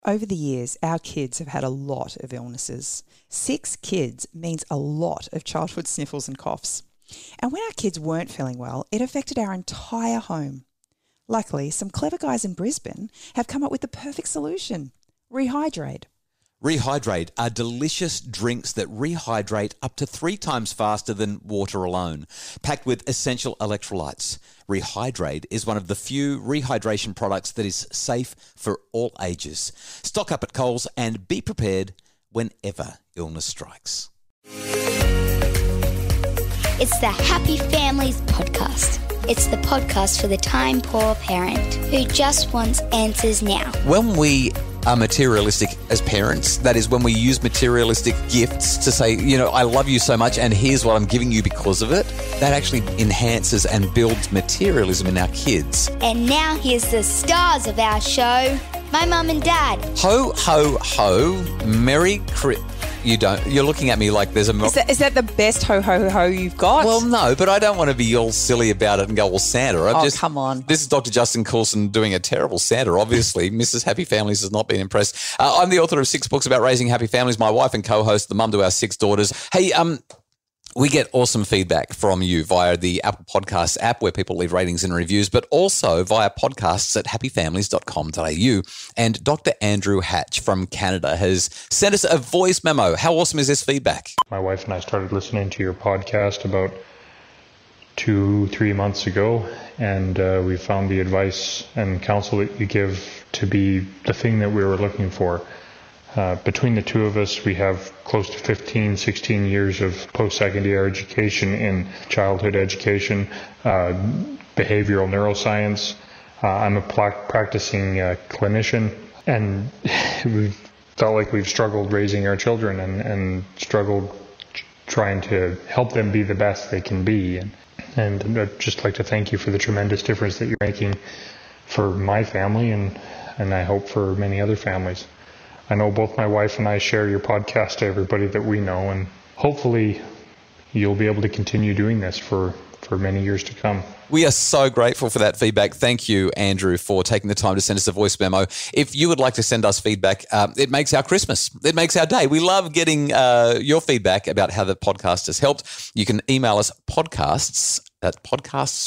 Over the years, our kids have had a lot of illnesses. 6 kids means a lot of childhood sniffles and coughs. And when our kids weren't feeling well, it affected our entire home. Luckily, some clever guys in Brisbane have come up with the perfect solution: Rehydrate. Rehydrate are delicious drinks that rehydrate up to 3 times faster than water alone, packed with essential electrolytes. Rehydrate is one of the few rehydration products that is safe for all ages. Stock up at Coles and be prepared whenever illness strikes. It's the Happy Families Podcast. It's the podcast for the time-poor parent who just wants answers now. When we are materialistic as parents, that is when we use materialistic gifts to say, I love you so much and here's what I'm giving you because of it, that actually enhances and builds materialism in our kids. And now here's the stars of our show, my mum and dad. Ho, ho, ho, Merry Christmas. You don't. You're looking at me like there's a... Is that the best ho, ho, ho you've got? Well, no, but I don't want to be all silly about it and go all Santa. Come on. This is Dr. Justin Coulson doing a terrible Santa, obviously. Mrs. Happy Families has not been impressed. I'm the author of 6 books about raising happy families, my wife and co-host, the mum to our 6 daughters. Hey, we get awesome feedback from you via the Apple Podcasts app where people leave ratings and reviews, but also via podcasts at happyfamilies.com.au. And Dr. Andrew Hatch from Canada has sent us a voice memo. How awesome is this feedback? My wife and I started listening to your podcast about 2-3 months ago, and we found the advice and counsel that you give to be the thing that we were looking for. Between the two of us, we have close to 15, 16 years of post-secondary education in childhood education, behavioral neuroscience. I'm a practicing clinician, and we felt like we've struggled raising our children and struggled trying to help them be the best they can be. And I'd just like to thank you for the tremendous difference that you're making for my family and I hope for many other families. I know both my wife and I share your podcast to everybody that we know, and hopefully you'll be able to continue doing this for many years to come. We are so grateful for that feedback. Thank you, Andrew, for taking the time to send us a voice memo. If you would like to send us feedback, it makes our Christmas. It makes our day. We love getting your feedback about how the podcast has helped. You can email us podcasts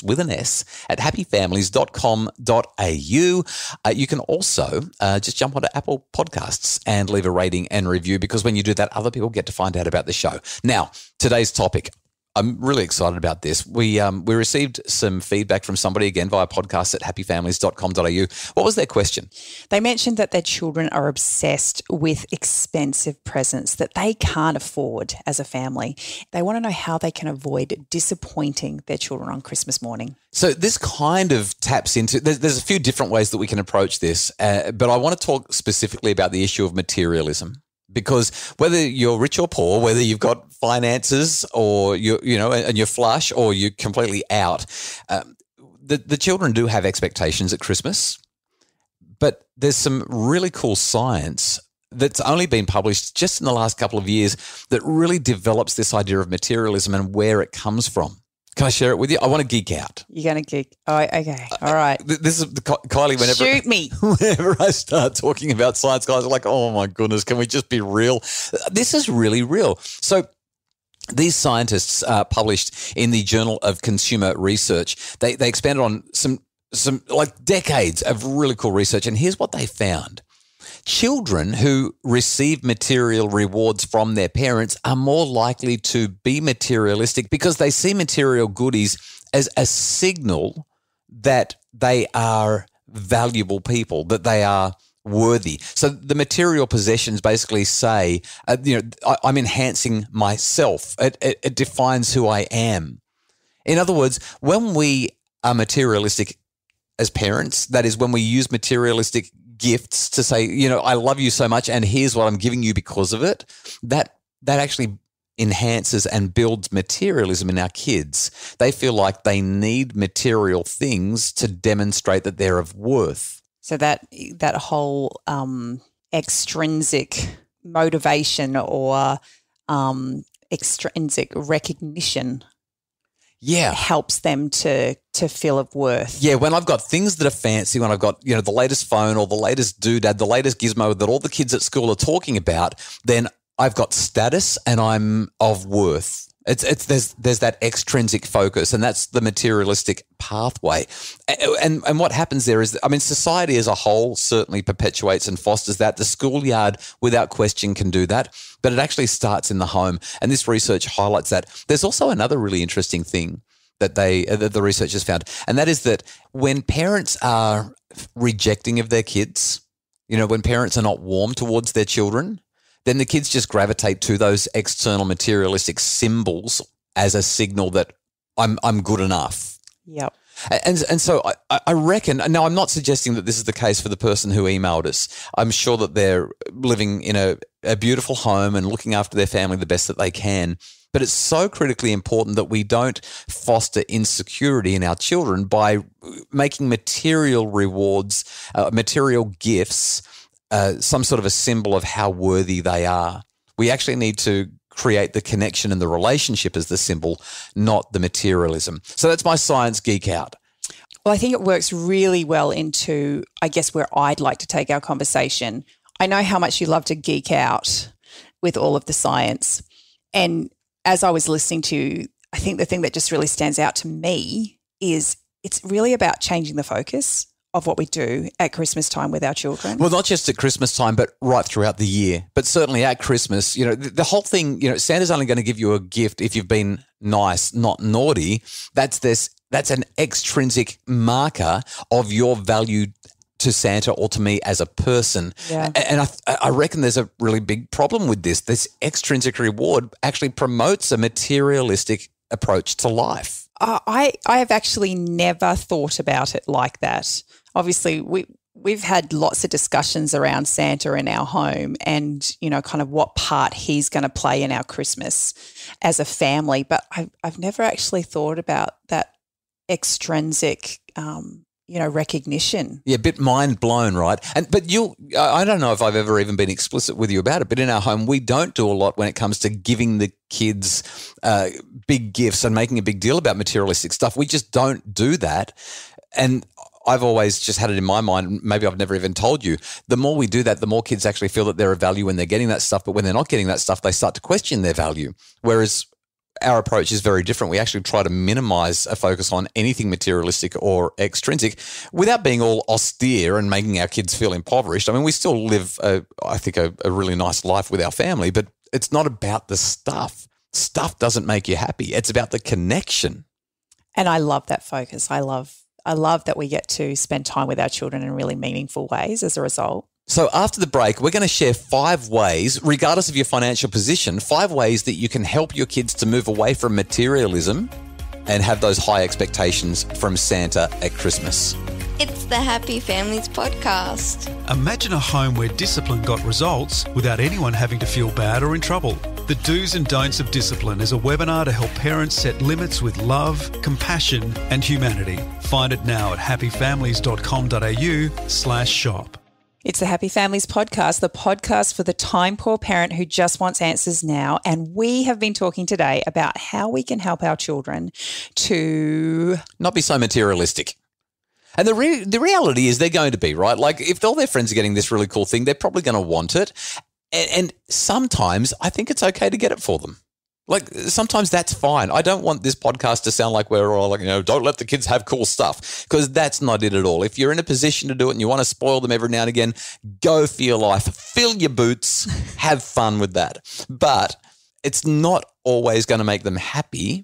with an S at happyfamilies.com.au. You can also just jump onto Apple Podcasts and leave a rating and review, because when you do that, other people get to find out about the show. Now, today's topic. I'm really excited about this. We received some feedback from somebody, again, via podcasts at happyfamilies.com.au. What was their question? They mentioned that their children are obsessed with expensive presents that they can't afford as a family. They want to know how they can avoid disappointing their children on Christmas morning. So this kind of taps into, there's a few different ways that we can approach this, but I want to talk specifically about the issue of materialism. Because whether you're rich or poor, whether you've got finances or and you're flush or you're completely out, the children do have expectations at Christmas. But there's some really cool science that's only been published just in the last couple of years that really develops this idea of materialism and where it comes from. Can I share it with you? I want to geek out. You're going to geek. Oh, okay. All right. This is Kylie. Shoot me. Whenever I start talking about science, guys are like, "Oh my goodness, can we just be real?" This is really real. So these scientists published in the Journal of Consumer Research. They expanded on some like decades of really cool research, and here's what they found. Children who receive material rewards from their parents are more likely to be materialistic because they see material goodies as a signal that they are valuable people, that they are worthy. So the material possessions basically say, I'm enhancing myself. It defines who I am. In other words, when we are materialistic as parents, that is when we use materialistic gifts to say, I love you so much and here's what I'm giving you because of it, that actually enhances and builds materialism in our kids. They feel like they need material things to demonstrate that they're of worth. So that whole extrinsic motivation or extrinsic recognition. Yeah. helps them to feel of worth. Yeah, when I've got things that are fancy, when I've got, the latest phone or the latest doodad, the latest gizmo that all the kids at school are talking about, then I've got status and I'm of worth. There's that extrinsic focus, and that's the materialistic pathway. And what happens there is, society as a whole certainly perpetuates and fosters that. The schoolyard, without question, can do that, but it actually starts in the home. And this research highlights that. There's also another really interesting thing that the researchers found, and that is that when parents are rejecting of their kids, when parents are not warm towards their children, then the kids just gravitate to those external materialistic symbols as a signal that I'm good enough. Yep. And so I reckon, now I'm not suggesting that this is the case for the person who emailed us. I'm sure that they're living in a beautiful home and looking after their family the best that they can. But it's so critically important that we don't foster insecurity in our children by making material rewards, material gifts, some sort of a symbol of how worthy they are. We actually need to create the connection and the relationship as the symbol, not the materialism. So that's my science geek out. Well, I think it works really well into, I guess, where I'd like to take our conversation. I know how much you love to geek out with all of the science. And as I was listening to you, I think the thing that just really stands out to me is it's really about changing the focus of what we do at Christmas time with our children. Well, not just at Christmas time, but right throughout the year. But certainly at Christmas, the whole thing, Santa's only going to give you a gift if you've been nice, not naughty. That's an extrinsic marker of your value to Santa or to me as a person. Yeah. And I reckon there's a really big problem with this. This extrinsic reward actually promotes a materialistic approach to life. I have actually never thought about it like that. Obviously, we've had lots of discussions around Santa in our home and, kind of what part he's going to play in our Christmas as a family. But I've never actually thought about that extrinsic recognition. Yeah, a bit mind blown, right? But I don't know if I've ever even been explicit with you about it, but in our home, we don't do a lot when it comes to giving the kids big gifts and making a big deal about materialistic stuff. We just don't do that. And I've always just had it in my mind, maybe I've never even told you, the more we do that, the more kids actually feel that they're of value when they're getting that stuff. But when they're not getting that stuff, they start to question their value. Whereas our approach is very different. We actually try to minimize a focus on anything materialistic or extrinsic without being all austere and making our kids feel impoverished. We still live, I think, a really nice life with our family, but it's not about the stuff. Stuff doesn't make you happy. It's about the connection. And I love that focus. I love that we get to spend time with our children in really meaningful ways as a result. So after the break, we're going to share 5 ways, regardless of your financial position, 5 ways that you can help your kids to move away from materialism and have those high expectations from Santa at Christmas. It's the Happy Families Podcast. Imagine a home where discipline got results without anyone having to feel bad or in trouble. The Do's and Don'ts of Discipline is a webinar to help parents set limits with love, compassion and humanity. Find it now at happyfamilies.com.au/shop. It's the Happy Families Podcast, the podcast for the time-poor parent who just wants answers now. And we have been talking today about how we can help our children to not be so materialistic. And the reality is they're going to be, right? Like if all their friends are getting this really cool thing, they're probably going to want it. And sometimes I think it's okay to get it for them. Like sometimes that's fine. I don't want this podcast to sound like we're all like, don't let the kids have cool stuff, because that's not it at all. If you're in a position to do it and you want to spoil them every now and again, go for your life, fill your boots, have fun with that. But it's not always going to make them happy,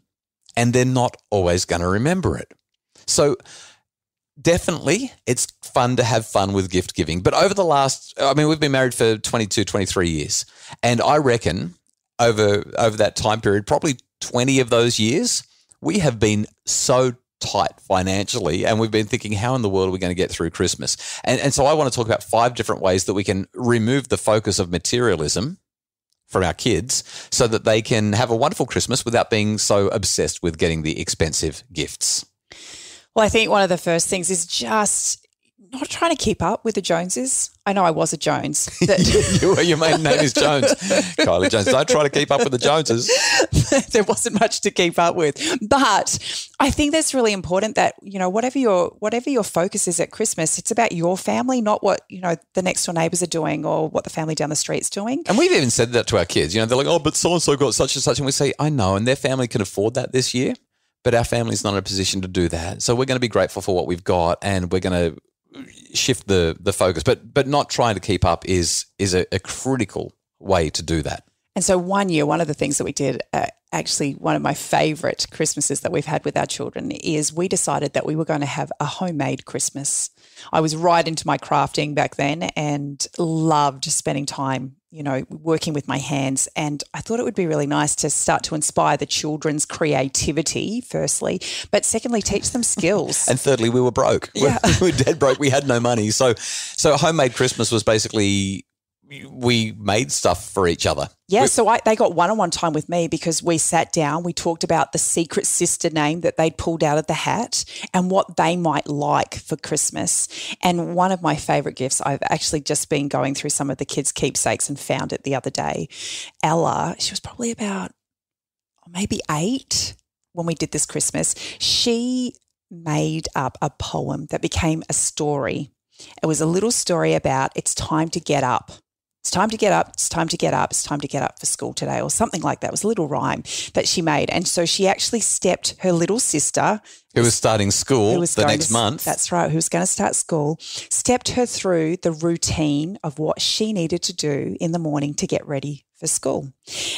and they're not always going to remember it. So definitely it's fun to have fun with gift giving. But over the last, we've been married for 22, 23 years. And I reckon over that time period, probably 20 of those years, we have been so tight financially, and we've been thinking, how in the world are we going to get through Christmas? And so I want to talk about 5 different ways that we can remove the focus of materialism from our kids so that they can have a wonderful Christmas without being so obsessed with getting the expensive gifts. Well, I think one of the first things is just not trying to keep up with the Joneses. I know I was a Jones. Your maiden name is Jones. Kylie Jones. Don't try to keep up with the Joneses. There wasn't much to keep up with. But I think that's really important that, whatever your focus is at Christmas, it's about your family, not what, the next door neighbours are doing or what the family down the street's doing. And we've even said that to our kids. They're like, oh, but so-and-so got such and such. And we say, I know, and their family can afford that this year, but our family's not in a position to do that. So we're going to be grateful for what we've got, and we're going to shift the focus, but not trying to keep up is a critical way to do that. And so one year, one of the things that we did, actually one of my favourite Christmases that we've had with our children, is we decided that we were going to have a homemade Christmas. I was right into my crafting back then and loved spending time, working with my hands. And I thought it would be really nice to start to inspire the children's creativity, firstly, but secondly, teach them skills. And thirdly, we were broke. Yeah. We were dead broke. We had no money. So homemade Christmas was basically we made stuff for each other. Yeah, so they got one-on-one time with me because we sat down, we talked about the secret sister name that they'd pulled out of the hat and what they might like for Christmas. And one of my favourite gifts, I've actually just been going through some of the kids' keepsakes and found it the other day. Ella, she was probably about maybe 8 when we did this Christmas. She made up a poem that became a story. It was a little story about it's time to get up. It's time to get up, it's time to get up, it's time to get up for school today, or something like that. It was a little rhyme that she made. And so she actually stepped her little sister, who was starting school the next month. That's right, who was going to start school, stepped her through the routine of what she needed to do in the morning to get ready for school.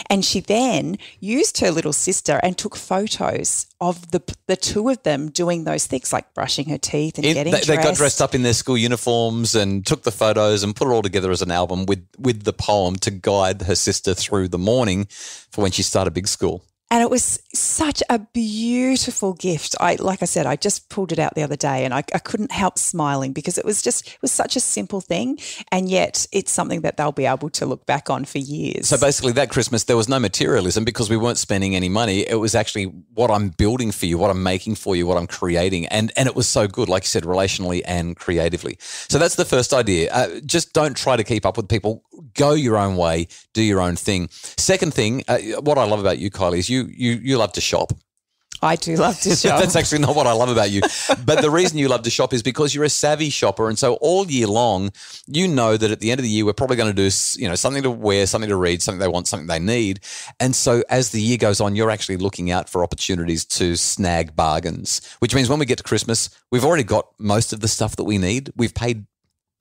And she then used her little sister and took photos of the two of them doing those things like brushing her teeth and getting dressed. They got dressed up in their school uniforms and took the photos and put it all together as an album with the poem to guide her sister through the morning for when she started big school. And it was such a beautiful gift. Like I said, I just pulled it out the other day and I couldn't help smiling because it was such a simple thing, and yet it's something that they'll be able to look back on for years. So basically that Christmas there was no materialism because we weren't spending any money. It was actually what I'm building for you, what I'm making for you, what I'm creating. And it was so good, like you said, relationally and creatively. So that's the first idea. Just don't try to keep up with people. Go your own way, do your own thing. Second thing, what I love about you, Kylie, is you love to shop. I do love to shop. That's actually not what I love about you. But the reason you love to shop is because you're a savvy shopper. And so all year long, you know that at the end of the year, we're probably going to do, something to wear, something to read, something they want, something they need. And so as the year goes on, you're actually looking out for opportunities to snag bargains, which means when we get to Christmas, we've already got most of the stuff that we need. We've paid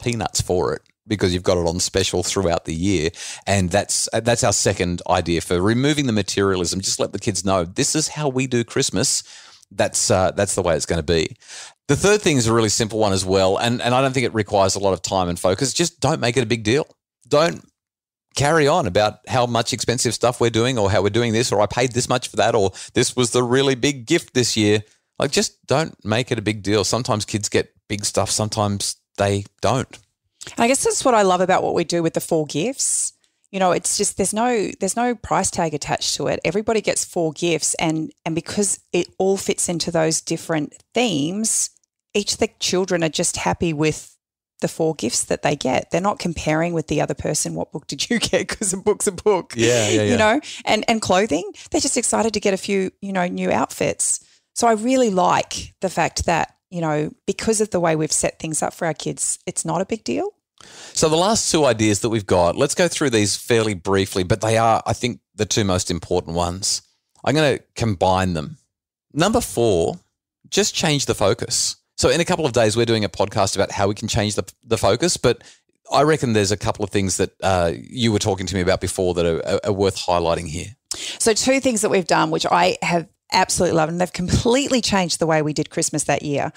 peanuts for it because you've got it on special throughout the year. And that's our second idea for removing the materialism. Just let the kids know this is how we do Christmas. That's the way it's going to be. The third thing is a really simple one as well. And I don't think it requires a lot of time and focus. Just don't make it a big deal. Don't carry on about how much expensive stuff we're doing or how we're doing this or I paid this much for that or this was the really big gift this year. Like just don't make it a big deal. Sometimes kids get big stuff. Sometimes they don't. I guess that's what I love about what we do with the 4 gifts. It's just there's no price tag attached to it. Everybody gets 4 gifts and because it all fits into those different themes, each of the children are just happy with the 4 gifts that they get. They're not comparing with the other person, what book did you get, because a book's a book. Yeah. And clothing, they're just excited to get a few, new outfits. So I really like the fact that because of the way we've set things up for our kids, it's not a big deal. So the last 2 ideas that we've got, let's go through these fairly briefly, but they are, I think, the 2 most important ones. I'm going to combine them. Number 4, just change the focus. So in a couple of days, we're doing a podcast about how we can change the focus, but I reckon there's a couple of things that you were talking to me about before that are worth highlighting here. So 2 things that we've done, which I have absolutely loved, and they've completely changed the way we did Christmas that year.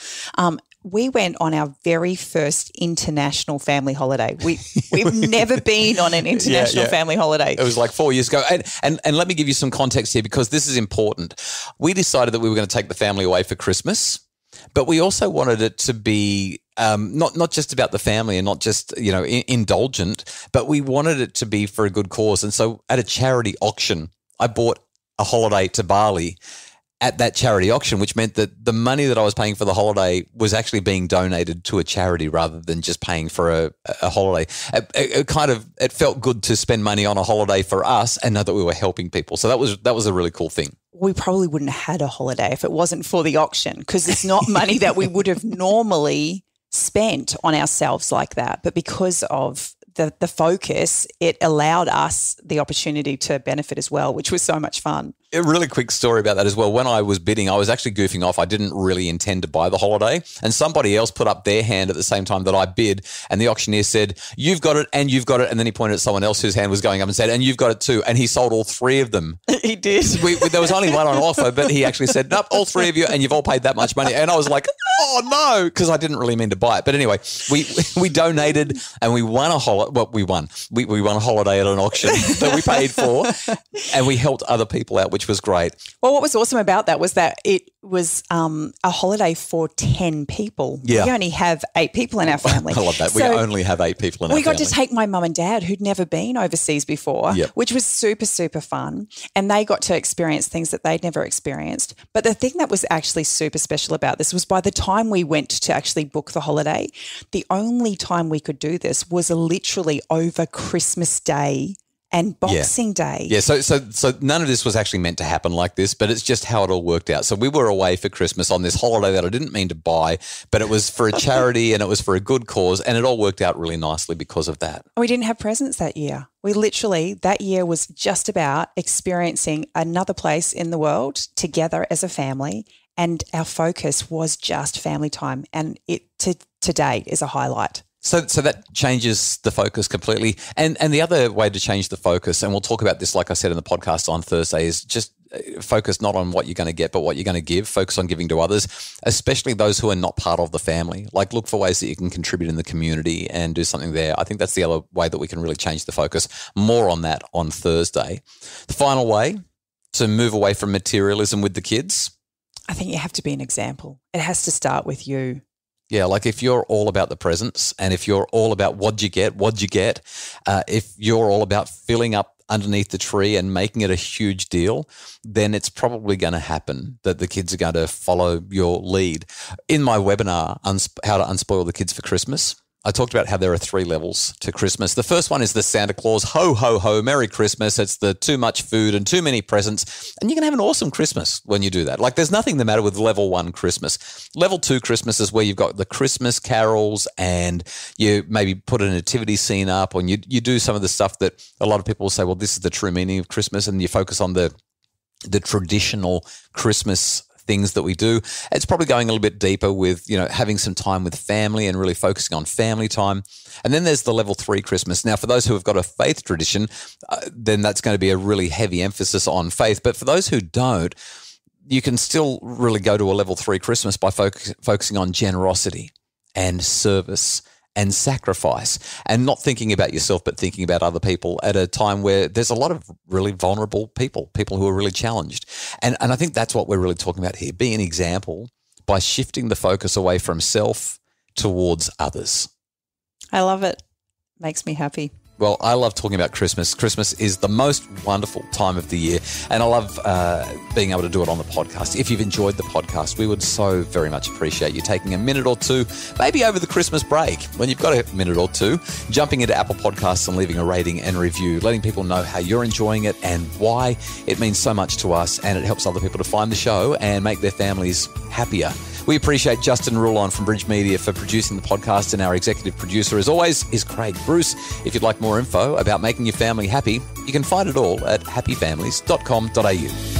We went on our very first international family holiday. We've never been on an international family holiday. It was like 4 years ago. And let me give you some context here because this is important. We decided that we were going to take the family away for Christmas, but we also wanted it to be not just about the family and not just, indulgent, but we wanted it to be for a good cause. And so at a charity auction, I bought a holiday to Bali. at that charity auction, which meant that the money that I was paying for the holiday was actually being donated to a charity rather than just paying for a holiday. It felt good to spend money on a holiday for us and know that we were helping people. So that was a really cool thing. We probably wouldn't have had a holiday if it wasn't for the auction, because it's not money that we would have normally spent on ourselves like that. But because of the focus, it allowed us the opportunity to benefit as well, which was so much fun. A really quick story about that as well. When I was bidding, I was actually goofing off. I didn't really intend to buy the holiday, and somebody else put up their hand at the same time that I bid, and the auctioneer said, "You've got it and you've got it," and then he pointed at someone else whose hand was going up and said, "And you've got it too," and he sold all three of them. He did. There was only one on offer, but he actually said, "Nope, all three of you, and you've all paid that much money," and I was like, "Oh no," because I didn't really mean to buy it. But anyway, we donated and we won a holiday. Well, we won a holiday at an auction that we paid for, and we helped other people out, which was great. Well, what was awesome about that was that it was a holiday for 10 people. Yeah. We only have 8 people in our family. I love that. We only have 8 people in our family. We got to take my mum and dad, who'd never been overseas before, Yep. which was super, super fun. And they got to experience things that they'd never experienced. But the thing that was actually super special about this was by the time we went to actually book the holiday, the only time we could do this was literally over Christmas Day and Boxing Day. Yeah, so none of this was actually meant to happen like this, but it's just how it all worked out. So we were away for Christmas on this holiday that I didn't mean to buy, but it was for a charity and it was for a good cause, and it all worked out really nicely because of that. We didn't have presents that year. We literally, that year was just about experiencing another place in the world together as a family, and our focus was just family time, and it to date is a highlight. So that changes the focus completely. And the other way to change the focus, and we'll talk about this, like I said in the podcast on Thursday, is just focus not on what you're going to get, but what you're going to give. Focus on giving to others, especially those who are not part of the family. Like, look for ways that you can contribute in the community and do something there. I think that's the other way that we can really change the focus. More on that on Thursday. The final way to move away from materialism with the kids, I think you have to be an example. It has to start with you. Yeah, like if you're all about the presents, and if you're all about what'd you get, if you're all about filling up underneath the tree and making it a huge deal, then it's probably going to happen that the kids are going to follow your lead. In my webinar, How to Unspoil the Kids for Christmas, I talked about how there are 3 levels to Christmas. The first one is the Santa Claus, ho, ho, ho, Merry Christmas. It's the too much food and too many presents. And you can have an awesome Christmas when you do that. Like, there's nothing the matter with level 1 Christmas. Level 2 Christmas is where you've got the Christmas carols and you maybe put a nativity scene up, and you do some of the stuff that a lot of people will say, well, this is the true meaning of Christmas, and you focus on the traditional Christmas things that we do. It's probably going a little bit deeper with, having some time with family and really focusing on family time. And then there's the level 3 Christmas. Now, for those who have got a faith tradition, then that's going to be a really heavy emphasis on faith. But for those who don't, you can still really go to a level 3 Christmas by focusing on generosity and service and sacrifice, and not thinking about yourself, but thinking about other people at a time where there's a lot of really vulnerable people who are really challenged. And I think that's what we're really talking about here. Be an example by shifting the focus away from self towards others. I love it. Makes me happy. Well, I love talking about Christmas. Christmas is the most wonderful time of the year, and I love being able to do it on the podcast. If you've enjoyed the podcast, we would so very much appreciate you taking a minute or two, maybe over the Christmas break, when you've got a minute or two, jumping into Apple Podcasts and leaving a rating and review, letting people know how you're enjoying it and why. It means so much to us, and it helps other people to find the show and make their families happier. We appreciate Justin Rulon from Bridge Media for producing the podcast, and our executive producer, as always, is Craig Bruce. If you'd like more info about making your family happy, you can find it all at happyfamilies.com.au.